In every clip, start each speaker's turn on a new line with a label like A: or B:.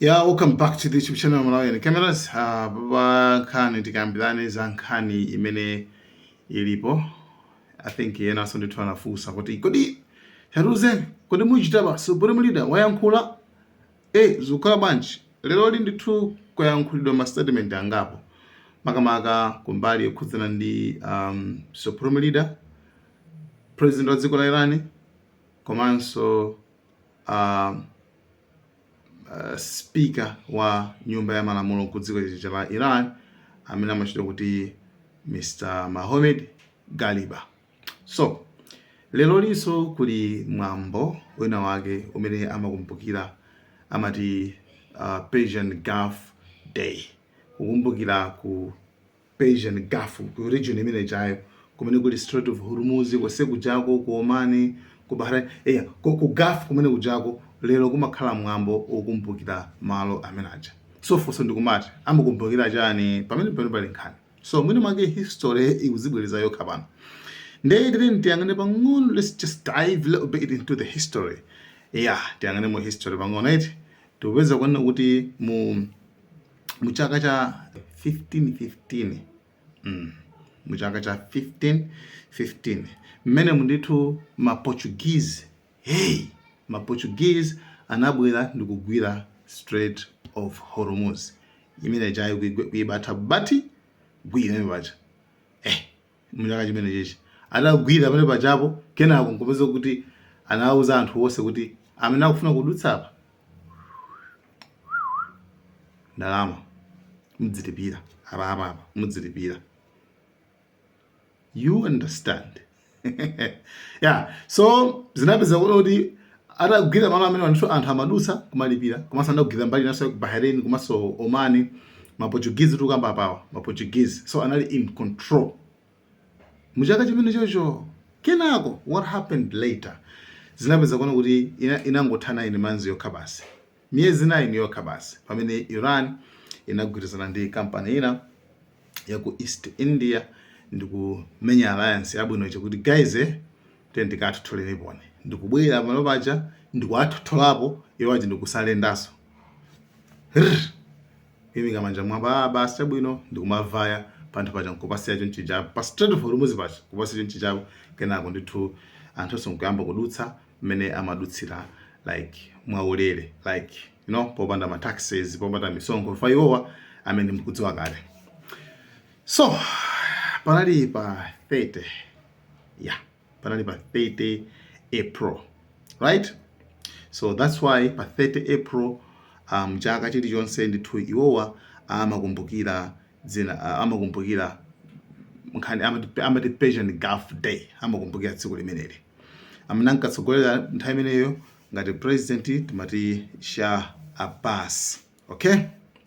A: Yeah, welcome back to the YouTube channel Malawi Cameras. Baba nkhani tikambirane za nkhani imene ilipo. I think yena so ndithu anafunsa kuti kodi Heruze kodi muchitaba supreme leader wayankhula zukhala bwanji lero li ndithu kwayankhulidwa ma statement angapo makamaka kumbali yokhudzana ndi supreme leader president wa dziko la Iran komanso speaker wa nyumba ya malamulo ku dziko la Iran amene amachitwa kuti Mr. Mohammed Ghaliba. So lero liso kuli mwambo wina wake umene amakumbukira amati Persian Gulf Day, kukumbukira ku Persian Gulf ku region imene chayo kumene kuli Strait of Hormuz kwese kujako ku Oman ku Bahrain ku Gulf kumene kujako lero kumakhala mwambo okumbukira malo amene aja. So fonso ndikumati amakumbukira chani pamene pali nkhani. So mwina mwake history ikuzibwereza yokha pano. Let's just dive a little bit into the history. Tiyangane mu history pang'ono eti tupeza kuona kuti mu chaka cha 1515 mu chaka cha 1515 mmene mundithu ma Portuguese anabwera ndikugwira Strait of Hormuz imene chayo kuibata bati gwira mebacha mu chaka chimene chechi adagwira pamene pachapo kenako nkupeza kuti anawuza anthu onse kuti amene akufuna kudutsa apa ndalama mudzilipira apa mudzilipira. You understand? So zinapeza kuti adagwira malo amene anthu amadutsa kumalipira komanso adagwira mbali naso Bahrain komanso Oman. Ma Portuguese tukamba apawa ma Portuguese so anali in control muchaka chimene chocho. Kenako what happened later zinapeza kuona kuti inangothana ine manzi yokha basi miyezi 9 yokha basi pamene Iran inagwirizana ndi company ina ya ku East India ndikumenya alliance yabwino kuti guys tendikathuthole pone ndikubwera malo paja ndikuathutholapo iwo aje ndikusalendaso imi kamanja mwaba basi chabwino ndikumavaya panthu paja nkupasiya chonchi chapo pa Strait of Hormuz paja kupasiya chonchi chapo kenako ndithu anthu sonkuyamba kudutsa mmene amadutsira like mwaulere like popanda ma taxes popanda misonkho fa iwowa amene mkudziwa kale. So panali pa 30 April, right? So that's why pa 30 April chaka chilichonse ndithu iwowa amakumbukira nkhani amati Persian Gulf Day, amakumbukira tsiku limeneli. Amnankatsogolera nthawi imeneyo ngati president timati Shah Abbas. Okay,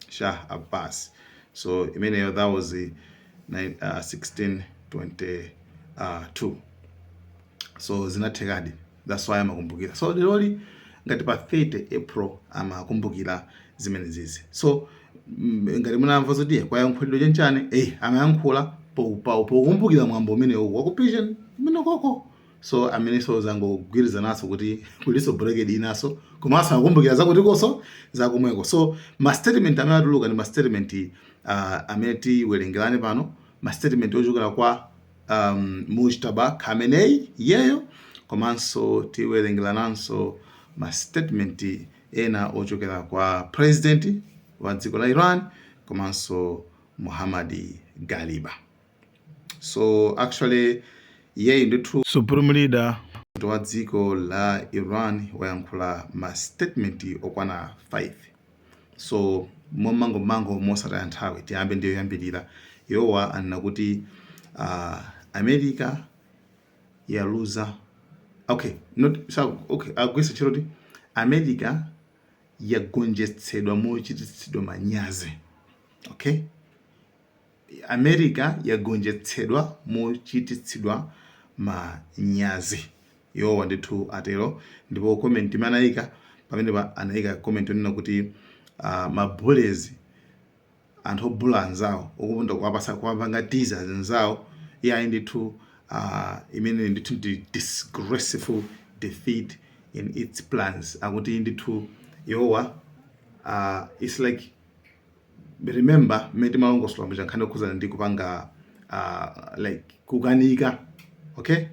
A: Shah Abbas. So imeneyo that was 1622. So zinathekadi, that's why amakumbukira. So lero ngati pa 30 April amakumbukira zimene zizi. So ngati munamva zoti kwayankhulidwa chanchani amayankhula pokumbukira mwambo umenewo wa ku Persian mmene koko. So amene so zangogwiriza naso kuti kuliso bracket inaso komanso akumbukira zakuti koso zakumweko. So ma statement amene atuluka ndi ma statement amene tiwerengerane pano, ma statement ochokera kwa Mujtaba Khamenei yeyo komanso tiwerengerananso ma statement ena ochokera kwa president wa dziko la Iran komanso Mohammed Ghaliba. So actually ndithu supreme leader wa dziko la Iran wayankhula ma statement okwana 5. So mango mosataya nthawi tiyambe ndiyo yambirira iwowa anena kuti America yaluza agwisa chiroti America yagonjetsedwa mochititsidwa manyazi. Okay, America yagonjetsedwa mochititsidwa manyazi. Iwowa ndithu atero ndipo comment imanayika pamene anayika comment onena kuti mabulezi anthu obula anzawo okupunda kuwapanga teasers anzawo ndithu imene ndithu ndi disgraceful defeat in its plans. Akuti ndithu iwowa it's like, remember meti malongosolo mja nkhani yokhuzana ndi kupanga like kukanika, okay,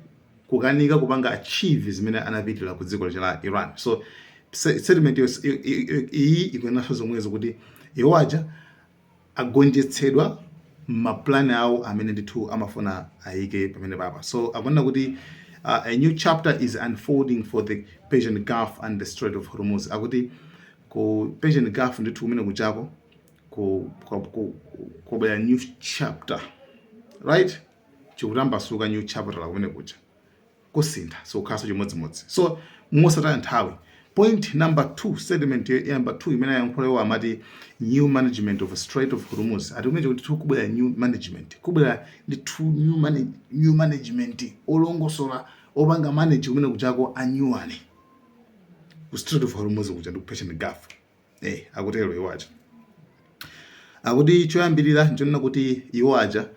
A: kukanika kupanga achieve zimene anapitira ku dziko la Iran. So settlement iyi ikuenaso zomwezo kuti iwo aja agonjetsedwa maplani awo amene ndithu amafuna ayike pamene papa. So akuona kuti a new chapter is unfolding for the Persian Gulf and the Strait of Hormuz. Akuti ku Persian Gulf ndithu kumene kuchako kubwera new chapter, right? Chikutambasuka new chapter la kumene kucha kusintha, so khaso chimodzimodzi. So mosataya nthawi, point number 2, sediment number 2 imene yankholewa amati new management of a Strait of Hormuz. Atikumene kuti kubwera new management, kubwera ndi new management olongosola opanga manage kumene kuchako anyuwani ku Strait of Hormuz kucha ndi Persian Gulf. Akutero iwaja akuti choyambirira nchonena kuti iwo aja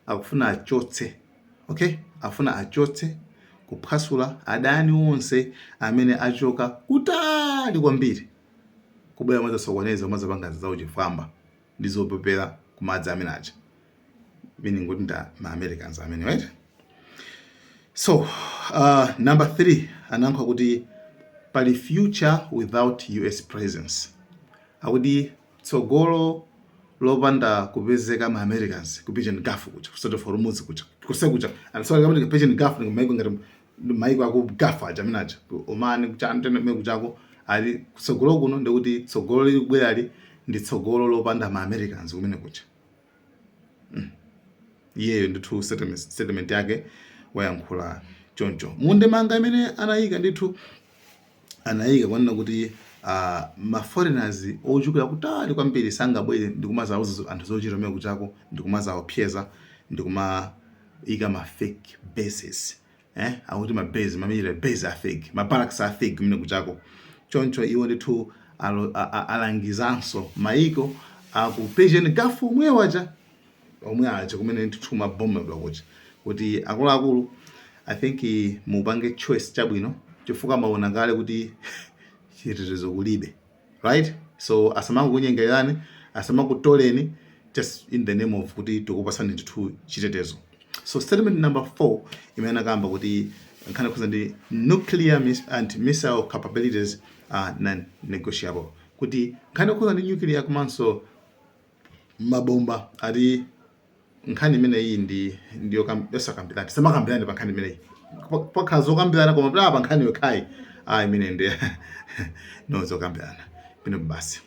A: akufuna achotse, okay, afuna achotse kuphwasula adani onse amene achoka kutali kwambiri kubwera mazasokoneza mazapanga zawo chifwamba ndizopepera kumadzi amene aja, meaning kuti nda ma Americans amene, right? So number 3 anankha kuti pali future without US presence. Akuti tsogolo lopanda kupezeka ma Americans ku Persian Gulf kucha, Strait of Hormuz kucha, kusekucha. And so kamene Persian Gulf ni maiko ngati maiko aku Gulf aja amene aja Oman kuchantene me kuchako ali tsogolo kuno ndikuti tsogolo likubwera ali ndi tsogolo lopanda ma Americans kumene kucha. Iyeyo ndithu settlement yake wayankhula choncho. Munde manga imene anayika ndithu anayika kwanena kuti ma foreigners ochukira kutali kwambiri sangabwere ndikumazawo anthu zochita mwe kuchako ndikumazawo pyeza ndikumaika ma fake bases, akuti ma base mamira base a fake, ma barracks a fake mne kuchako choncho. Iwo ndithu alangizanso maiko aku Persian Gulf omwe waja omwe aja kumene ndithu mabomba bwakuti kuti akuluakulu I think mupange choice chabwino chifukwa maona kale kuti chitetezo kulibe, right? So asamakunyengerani, asamakutoleni just in the name of kuti tikupasani ndithu chitetezo. So statement number 4 imene akamba kuti nkhani kuza ndi nuclear and missile capabilities are non-negotiable. Kuti nkhani kuza ndi nuclear komanso mabomba ati nkhani imene iyi ndiyo yosakambirana, samakambirana pa nkhani imene iyi pakhala zokambirana koma pa nkhani yokhayi imene ndi no zokambirana pino basi,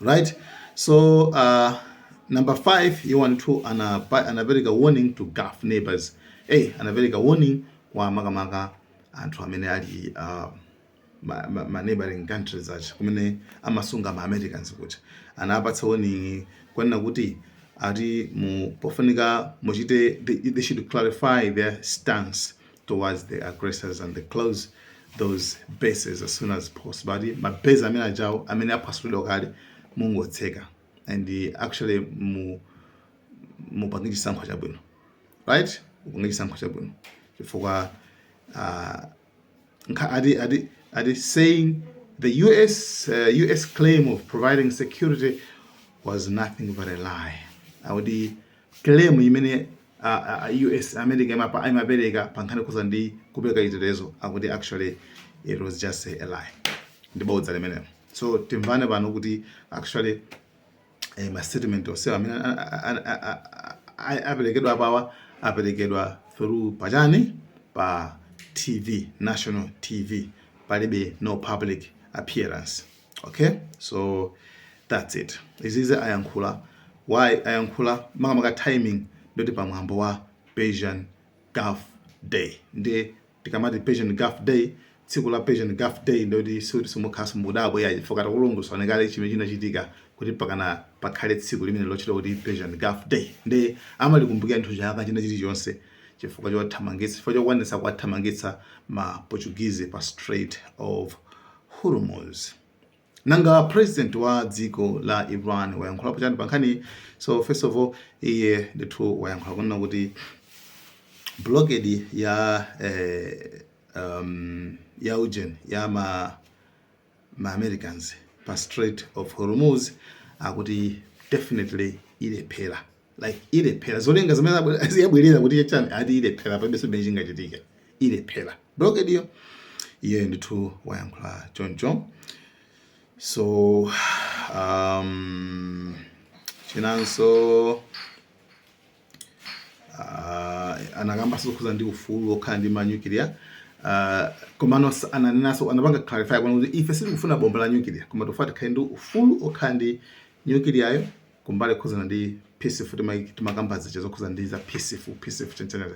A: right? So number 5 you want to anapereka warning to Gulf neighbors. Anapereka warning kwa makamaka anthu amene ali ma neighboring countries acha kumene amasunga ma Americans kuti anapatsa warning kwanena kuti ati pofunika muchite they should clarify their stance towards the aggressors and they close those bases as soon as possible. Ati mabase amene ajawo amene aphwasulidwa kale mungotseka and actually mupange chisankho chabwino, right? Upange chisankho chabwino chifukwa ati saying the US claim of providing security was nothing but a lie. Awudi claim imene US America imapereka pankhani kuza ndi kupereka chitetezo akuti actually it was just a lie, ndibodza limene. So timvane pano kuti actually ma statement osewa amene aperekedwa apawa aperekedwa through pachani pa TV, national TV, palibe no public appearance. Okay, so that's it. Izize ayankhula why ayankhula makamaka timing ndoti pamwambo wa Persian Gulf Day. Ndi tikamati Persian Gulf Day, tsiku la Persian Gulf Day ndoti simukhaso mudabo yaji fokata kulongoso anekale chimene chinachitika kuti pakana pakhale tsiku limene lochita kuti Persian Gulf Day. Ndi amalikumbukira nthu chaka china chilichonse chifukwa chothamangitsa, chifukwa chokwanisa kuwathamangitsa ma Portuguese pa Strait of Hormuz. Nanga president wa dziko la Iran wayankhula pachani pankhani. So first of all iye ndithu wayankhula kunena kuti blockade ya ujen ya ma Americans pa Strait of Hormuz akuti definitely ilephera, like ilephera zolinga zimene ziyabwerera kuti chani ati ilephera pabeso bene chingachitika ilephera blockade iyo ndithu wayankhula choncho. So chinanso anakambanso kukhuza ndi ufulu okhala ndi manuclear komano ananenaso anapanga clarify kuti ife sitikufuna bomba la nuclear koma tofuna tikhale ndi ufulu okhala ndi nuclear yo kumbali kukhuzana ndi peaceful timakambazi chazokhuza ndi za peaceful chanchana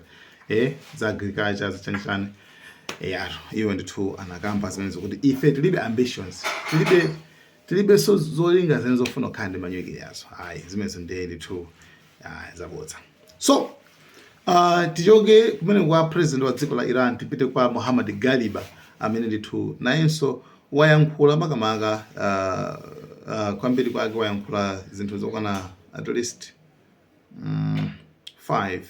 A: za agriculture za chanchana yato iwo ndithu anakamba zimene zokuti ife tilibe ambitions tilibe so zolinga zimene zofuna okhala ndi manyuki yazo hayi zimenezo ndiye ndithu zabodza. So tichoke kumene kwa president wa dziko la Iran tipite kwa Mohammad Ghaliba amene ndithu nayenso wayankhula makamaka kwambiri kwake wayankhula zinthu zokwana at least 5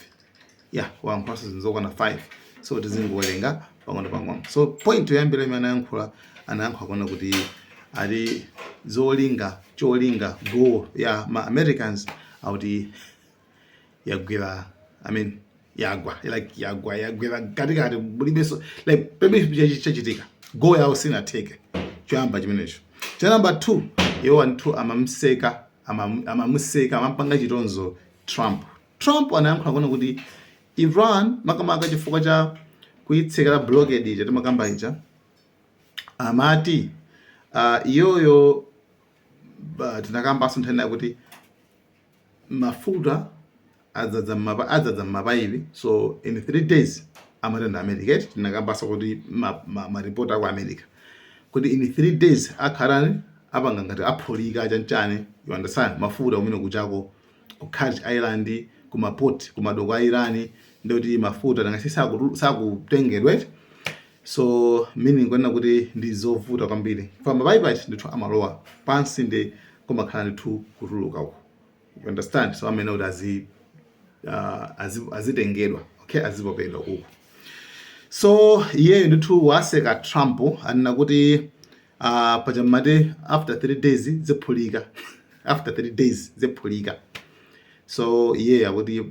A: wayankhula zinthu zokwana 5 so tizingowerenga pang'ono. So point yoyambira imene anayankhula kuona kuti ali cholinga goal ya ma Americans auti yagwira yagwira katikati bulibeso like pebe chachitika goal yawo sinateke choyamba chimenecho. Cha number 2 iwo anthu amamuseka amampanga chitonzo Trump anayankhula kuona kuti Iran makamaka chifukwa cha kuitsekera blockade ija timakamba ija amati iyoyo tinakambanso nthani yakuti mafuta adzadza m'mapaipi so in 3 days amatenda America tinakambanso kuti maripoti aku America kuti in 3 days akhalani apanga ngati aphulika chanchane you understand mafuta umene kuchako ku Kharj Island kumapoti kumadoko a Iran ndoti mafuta nangasi sakutengedwe so meaning kwena kuti ndizovuta kwambiri kwa mapaipi ndithu amalowa pansi ndi kumakhala ndithu kutuluka uko you understand so amene kuti azitengedwa okay azipopedwa uko. So iyeyo ndithu waseka Trump anena kuti pachamati after 3 days ziphulika so iye akuti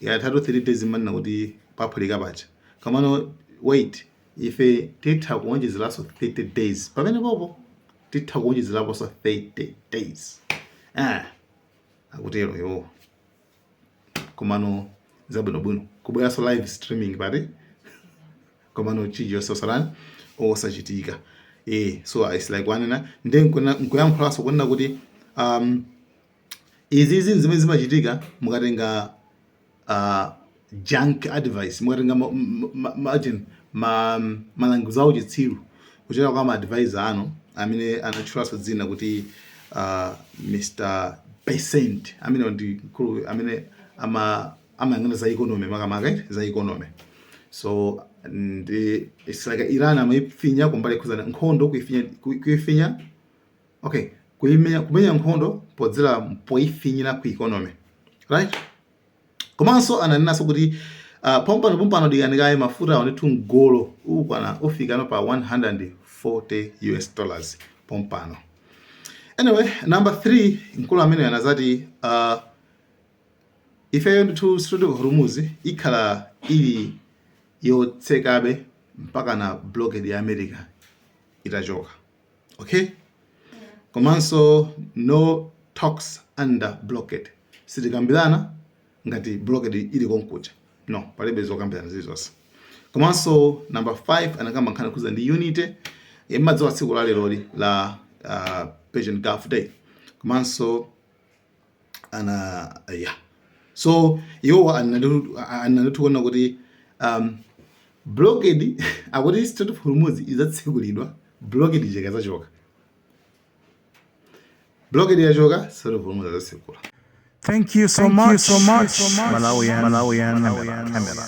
A: yatatu 3 days manena kuti paphulika pacha kamano wait ife titha kuonjezeraso 30 days pamene popo titha kuonjezeraponso 30 days akutero yo komano zabwinobwino kubweranso live streaming pati komano chijonso salani osachitika so it's like wanena ndi nkuyankhulaso kunena kuti izi zimene zimachitika mukatenga junk advice mukatenga malangizo awo chitsiru kuchokera kwa ma-advisor ano amene anatchulaso dzina kuti Mr. Bessent amene ndi mkulu amene amayang'ana za economy makamaka za economy. So it's like Iran amayifinya kumbali khuzana nkhondo kuifinya okay kumenya nkhondo podzera poifinyira ku economy right. Komanso ananenaso kuti pompano dikanika mafuta awonethu mgolo ukwana ufika no pa $140 pompano. Anyway, number 3 mkulu amene anazati ifeyo ndithu Strait of Hormuz ikhala ili yotsekabe mpaka na blockade ya America itachoka okay. Komanso no talks under blockade sitikambirana ngati blockade ili konkuja no palibe zokambirana zizonse. Komanso number 5 anakamba nkhani kuza ndi unity imadzowa tsiku la lero la Persian Gulf Day. Komanso so iwo anatuona kuti blockade akuti Strait of Hormuz izatsekulidwa blockade ikazachoka blockade yachoka Strait of Hormuz izatsekula.
B: Thank you so much Malawian camera.